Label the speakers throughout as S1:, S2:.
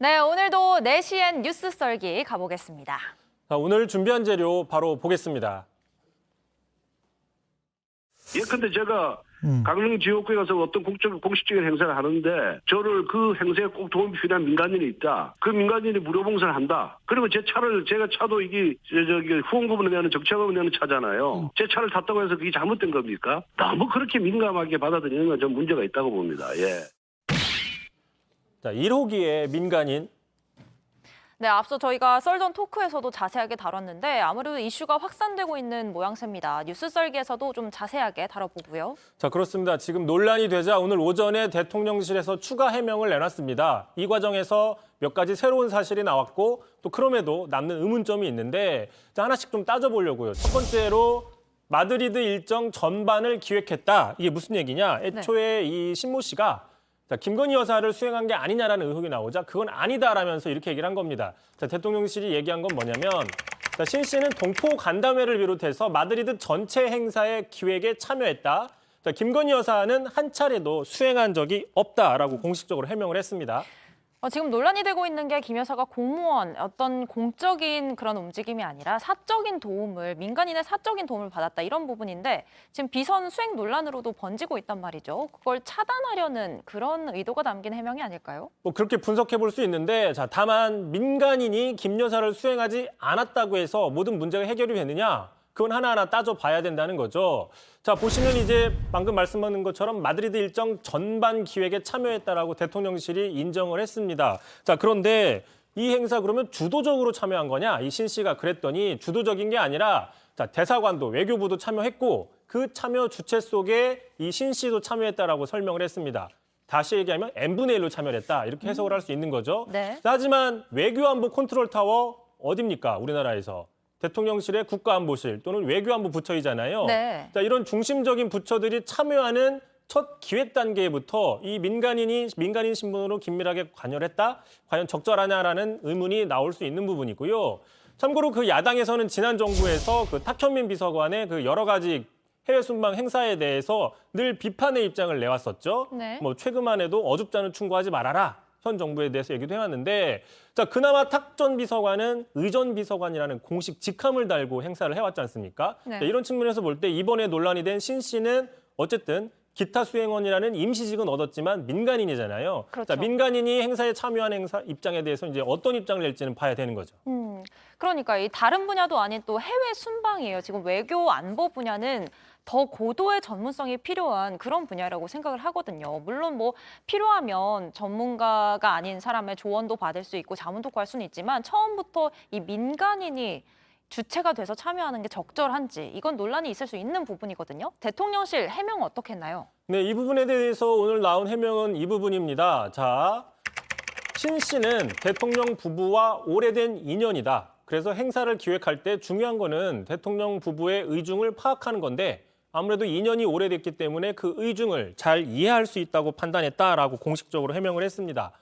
S1: 네, 오늘도 4시엔 뉴스 썰기 가보겠습니다.
S2: 자, 오늘 준비한 재료 바로 보겠습니다.
S3: 예컨대 제가 강릉 지역구에 가서 어떤 공식적인 행사를 하는데 저를 그 행사에 꼭 도움이 필요한 민간인이 있다. 그 민간인이 무료 봉사를 한다. 그리고 제가 차도 이게 후원금을 내는 정치자금을 내는 차잖아요. 제 차를 탔다고 해서 그게 잘못된 겁니까? 너무 그렇게 민감하게 받아들이는 건 좀 문제가 있다고 봅니다. 예.
S2: 자, 1호기의 민간인.
S1: 네, 앞서 저희가 썰전 토크에서도 자세하게 다뤘는데 아무래도 이슈가 확산되고 있는 모양새입니다. 뉴스 썰기에서도 좀 자세하게 다뤄보고요.
S2: 자, 그렇습니다. 지금 논란이 되자 오늘 오전에 대통령실에서 추가 해명을 내놨습니다. 이 과정에서 몇 가지 새로운 사실이 나왔고 또 그럼에도 남는 의문점이 있는데 자, 하나씩 좀 따져보려고요. 첫 번째로 마드리드 일정 전반을 기획했다. 이게 무슨 얘기냐? 애초에 이 신모 씨가 자, 김건희 여사를 수행한 게 아니냐라는 의혹이 나오자 그건 아니다라면서 이렇게 얘기를 한 겁니다. 자, 대통령실이 얘기한 건 뭐냐면 자, 신 씨는 동포 간담회를 비롯해서 마드리드 전체 행사의 기획에 참여했다. 자, 김건희 여사는 한 차례도 수행한 적이 없다라고 공식적으로 해명을 했습니다.
S1: 지금 논란이 되고 있는 게 김 여사가 공무원, 어떤 공적인 그런 움직임이 아니라 민간인의 사적인 도움을 받았다 이런 부분인데 지금 비선 수행 논란으로도 번지고 있단 말이죠. 그걸 차단하려는 그런 의도가 담긴 해명이 아닐까요?
S2: 뭐 그렇게 분석해 볼 수 있는데 자, 다만 민간인이 김 여사를 수행하지 않았다고 해서 모든 문제가 해결이 되느냐? 그건 하나하나 따져봐야 된다는 거죠. 자, 보시면 이제 방금 말씀하신 것처럼 마드리드 일정 전반 기획에 참여했다라고 대통령실이 인정을 했습니다. 자, 그런데 이 행사 그러면 주도적으로 참여한 거냐? 이 신 씨가 그랬더니 주도적인 게 아니라 자, 대사관도 외교부도 참여했고 그 참여 주체 속에 이 신 씨도 참여했다라고 설명을 했습니다. 다시 얘기하면 n분의 1로 참여를 했다. 이렇게 해석을 할 수 있는 거죠.
S1: 네.
S2: 자, 하지만 외교안보 컨트롤타워 어디입니까? 우리나라에서. 대통령실의 국가안보실 또는 외교안보 부처이잖아요.
S1: 네.
S2: 자, 이런 중심적인 부처들이 참여하는 첫 기획 단계부터 이 민간인 신분으로 긴밀하게 관여를 했다? 과연 적절하냐라는 의문이 나올 수 있는 부분이고요. 참고로 그 야당에서는 지난 정부에서 그 탁현민 비서관의 그 여러 가지 해외 순방 행사에 대해서 늘 비판의 입장을 내왔었죠.
S1: 네.
S2: 뭐 최근만 해도 어줍잖은 충고하지 말아라. 현 정부에 대해서 얘기도 해왔는데 자, 그나마 탁 전 비서관은 의전 비서관이라는 공식 직함을 달고 행사를 해왔지 않습니까?
S1: 네.
S2: 자, 이런 측면에서 볼 때 이번에 논란이 된 신 씨는 어쨌든 기타 수행원이라는 임시직은 얻었지만 민간인이잖아요.
S1: 그렇죠.
S2: 자, 민간인이 행사에 참여한 행사 입장에 대해서 이제 어떤 입장을 낼지는 봐야 되는 거죠.
S1: 그러니까 이 다른 분야도 아닌 또 해외 순방이에요. 지금 외교 안보 분야는 더 고도의 전문성이 필요한 그런 분야라고 생각을 하거든요. 물론 뭐 필요하면 전문가가 아닌 사람의 조언도 받을 수 있고 자문도 구할 수는 있지만 처음부터 이 민간인이 주체가 돼서 참여하는 게 적절한지 이건 논란이 있을 수 있는 부분이거든요. 대통령실 해명은 어떻게 했나요?
S2: 네, 이 부분에 대해서 오늘 나온 해명은 이 부분입니다. 자, 신 씨는 대통령 부부와 오래된 인연이다. 그래서 행사를 기획할 때 중요한 거는 대통령 부부의 의중을 파악하는 건데 아무래도 인연이 오래됐기 때문에 그 의중을 잘 이해할 수 있다고 판단했다라고 공식적으로 해명을 했습니다.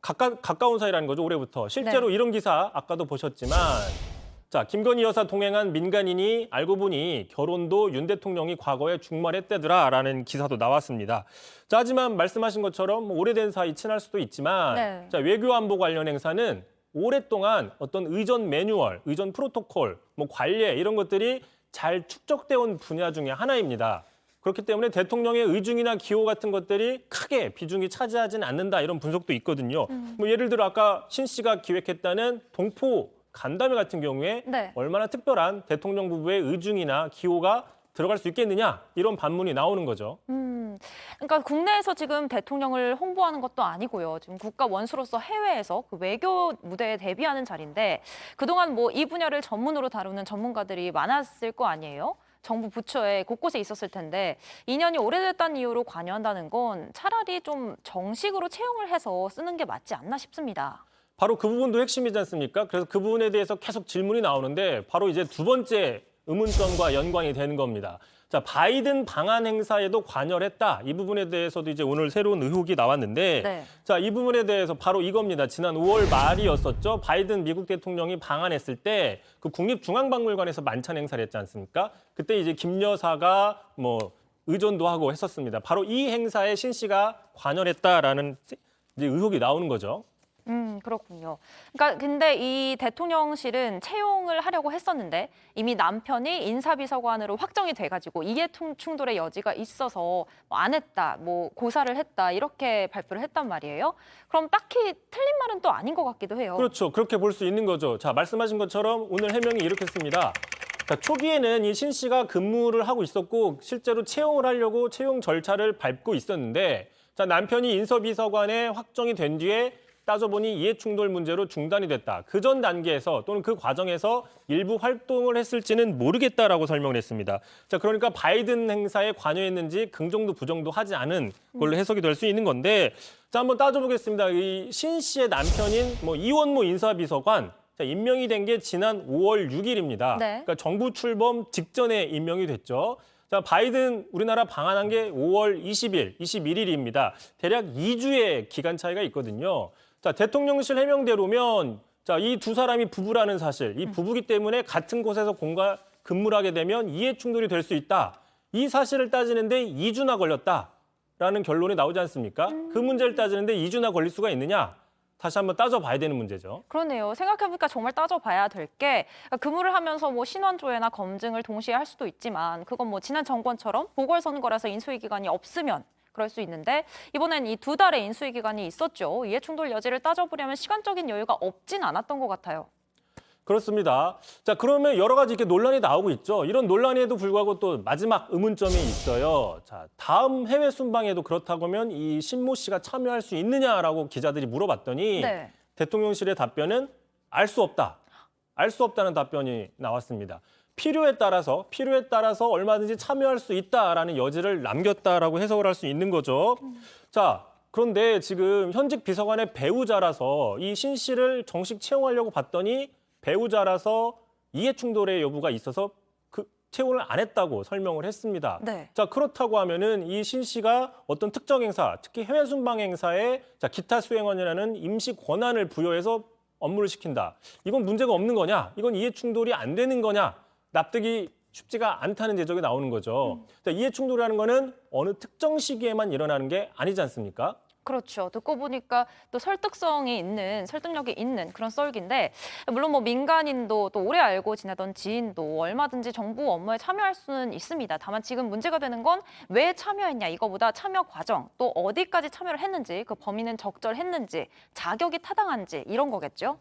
S2: 가까운 사이라는 거죠, 올해부터. 실제로
S1: 네.
S2: 이런 기사 아까도 보셨지만 자, 김건희 여사 동행한 민간인이 알고 보니 결혼도 윤 대통령이 과거에 중말했대더라라는 기사도 나왔습니다. 자, 하지만 말씀하신 것처럼 오래된 사이 친할 수도 있지만
S1: 네.
S2: 자, 외교안보 관련 행사는 오랫동안 어떤 의전 매뉴얼, 의전 프로토콜, 뭐 관례 이런 것들이 잘 축적되어 온 분야 중에 하나입니다. 그렇기 때문에 대통령의 의중이나 기호 같은 것들이 크게 비중이 차지하지는 않는다 이런 분석도 있거든요. 뭐 예를 들어 아까 신 씨가 기획했다는 동포 간담회 같은 경우에
S1: 네.
S2: 얼마나 특별한 대통령 부부의 의중이나 기호가 들어갈 수 있겠느냐 이런 반문이 나오는 거죠.
S1: 그러니까 국내에서 지금 대통령을 홍보하는 것도 아니고요. 지금 국가 원수로서 해외에서 그 외교 무대에 대비하는 자리인데 그동안 뭐 이 분야를 전문으로 다루는 전문가들이 많았을 거 아니에요? 정부 부처에 곳곳에 있었을 텐데 2년이 오래됐다는 이유로 관여한다는 건 차라리 좀 정식으로 채용을 해서 쓰는 게 맞지 않나 싶습니다.
S2: 바로 그 부분도 핵심이지 않습니까? 그래서 그 부분에 대해서 계속 질문이 나오는데 바로 이제 두 번째 의문점과 연관이 되는 겁니다. 자, 바이든 방한 행사에도 관여를 했다. 이 부분에 대해서도 이제 오늘 새로운 의혹이 나왔는데
S1: 네.
S2: 자, 이 부분에 대해서 바로 이겁니다. 지난 5월 말이었었죠. 바이든 미국 대통령이 방한했을 때 그 국립중앙박물관에서 만찬 행사를 했지 않습니까? 그때 이제 김 여사가 뭐 의전도 하고 했었습니다. 바로 이 행사에 신 씨가 관여를 했다라는 이제 의혹이 나오는 거죠.
S1: 그렇군요. 그러니까 근데 이 대통령실은 채용을 하려고 했었는데 이미 남편이 인사비서관으로 확정이 돼가지고 이해 충돌의 여지가 있어서 뭐안 했다, 뭐 고사를 했다 이렇게 발표를 했단 말이에요. 그럼 딱히 틀린 말은 또 아닌 것 같기도 해요.
S2: 그렇죠. 그렇게 볼 수 있는 거죠. 자, 말씀하신 것처럼 오늘 해명이 이렇게 씁니다. 자, 초기에는 이 신 씨가 근무를 하고 있었고 실제로 채용을 하려고 채용 절차를 밟고 있었는데 자, 남편이 인사비서관에 확정이 된 뒤에 따져보니 이해충돌 문제로 중단이 됐다. 그 전 단계에서 또는 그 과정에서 일부 활동을 했을지는 모르겠다라고 설명을 했습니다. 자, 그러니까 바이든 행사에 관여했는지 긍정도 부정도 하지 않은 걸로 해석이 될 수 있는 건데 자, 한번 따져보겠습니다. 이 신 씨의 남편인 이원모 인사비서관 자, 임명이 된 게 지난 5월 6일입니다.
S1: 네.
S2: 그러니까 정부 출범 직전에 임명이 됐죠. 자, 바이든 우리나라 방한한 게 5월 20일, 21일입니다. 대략 2주의 기간 차이가 있거든요. 자, 대통령실 해명대로면 자, 이 두 사람이 부부라는 사실, 이 부부기 때문에 같은 곳에서 근무를 하게 되면 이해 충돌이 될 수 있다. 이 사실을 따지는데 2주나 걸렸다라는 결론이 나오지 않습니까? 그 문제를 따지는데 2주나 걸릴 수가 있느냐? 다시 한번 따져봐야 되는 문제죠.
S1: 그러네요. 생각해보니까 정말 따져봐야 될 게 근무를 하면서 뭐 신원조회나 검증을 동시에 할 수도 있지만 그건 뭐 지난 정권처럼 보궐선거라서 인수위 기간이 없으면 그럴 수 있는데 이번엔 이 2달의 인수위 기간이 있었죠. 이해충돌 여지를 따져보려면 시간적인 여유가 없진 않았던 것 같아요.
S2: 그렇습니다. 자, 그러면 여러 가지 이렇게 논란이 나오고 있죠. 이런 논란에도 불구하고 또 마지막 의문점이 있어요. 자, 다음 해외 순방에도 그렇다고 하면 이 신모 씨가 참여할 수 있느냐라고 기자들이 물어봤더니
S1: 네.
S2: 대통령실의 답변은 알 수 없다. 알 수 없다는 답변이 나왔습니다. 필요에 따라서 얼마든지 참여할 수 있다라는 여지를 남겼다라고 해석을 할 수 있는 거죠. 자, 그런데 지금 현직 비서관의 배우자라서 이 신 씨를 정식 채용하려고 봤더니 배우자라서 이해충돌의 여부가 있어서 그 채용을 안 했다고 설명을 했습니다.
S1: 네.
S2: 자, 그렇다고 하면은 이 신 씨가 어떤 특정 행사, 특히 해외 순방 행사에 자, 기타 수행원이라는 임시 권한을 부여해서 업무를 시킨다. 이건 문제가 없는 거냐? 이건 이해충돌이 안 되는 거냐? 납득이 쉽지가 않다는 지적이 나오는 거죠. 자, 이해충돌이라는 거는 어느 특정 시기에만 일어나는 게 아니지 않습니까?
S1: 그렇죠. 듣고 보니까 또 설득력이 있는 그런 썰기인데 물론 뭐 민간인도 또 오래 알고 지내던 지인도 얼마든지 정부 업무에 참여할 수는 있습니다. 다만 지금 문제가 되는 건 왜 참여했냐 이거보다 참여 과정 또 어디까지 참여를 했는지 그 범위는 적절했는지 자격이 타당한지 이런 거겠죠.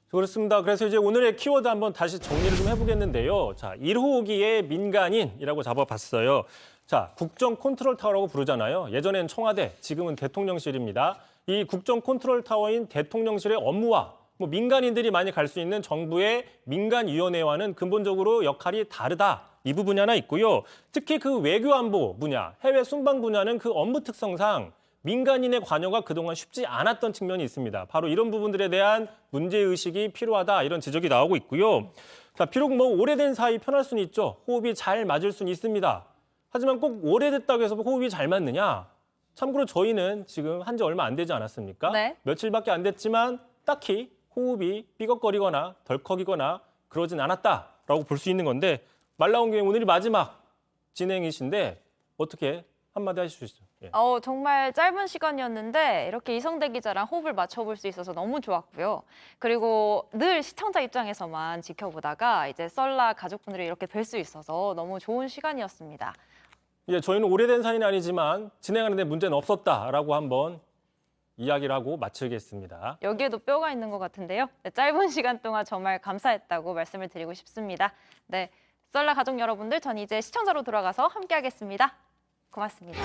S2: 그렇습니다. 그래서 이제 오늘의 키워드 한번 다시 정리를 좀 해보겠는데요. 자, 1호기의 민간인이라고 잡아봤어요. 자, 국정 컨트롤 타워라고 부르잖아요. 예전엔 청와대, 지금은 대통령실입니다. 이 국정 컨트롤 타워인 대통령실의 업무와 민간인들이 많이 갈 수 있는 정부의 민간위원회와는 근본적으로 역할이 다르다. 이 부분이 하나 있고요. 특히 그 외교안보 분야, 해외 순방 분야는 그 업무 특성상 민간인의 관여가 그동안 쉽지 않았던 측면이 있습니다. 바로 이런 부분들에 대한 문제의식이 필요하다 이런 지적이 나오고 있고요. 자, 비록 오래된 사이 편할 수는 있죠. 호흡이 잘 맞을 수는 있습니다. 하지만 꼭 오래됐다고 해서 호흡이 잘 맞느냐? 참고로 저희는 지금 한 지 얼마 안 되지 않았습니까?
S1: 네.
S2: 며칠밖에 안 됐지만 딱히 호흡이 삐걱거리거나 덜컥이거나 그러진 않았다라고 볼 수 있는 건데 말 나온 김에 오늘이 마지막 진행이신데 어떻게 한마디 하시죠. 예.
S1: 정말 짧은 시간이었는데 이렇게 이성대 기자랑 호흡을 맞춰볼 수 있어서 너무 좋았고요. 그리고 늘 시청자 입장에서만 지켜보다가 이제 썰라 가족분들이 이렇게 뵐 수 있어서 너무 좋은 시간이었습니다.
S2: 예, 저희는 오래된 사이는 아니지만 진행하는 데 문제는 없었다라고 한번 이야기를 하고 마치겠습니다.
S1: 여기에도 뼈가 있는 것 같은데요. 네, 짧은 시간 동안 정말 감사했다고 말씀을 드리고 싶습니다. 네, 썰라 가족 여러분들, 전 이제 시청자로 돌아가서 함께하겠습니다. 고맙습니다.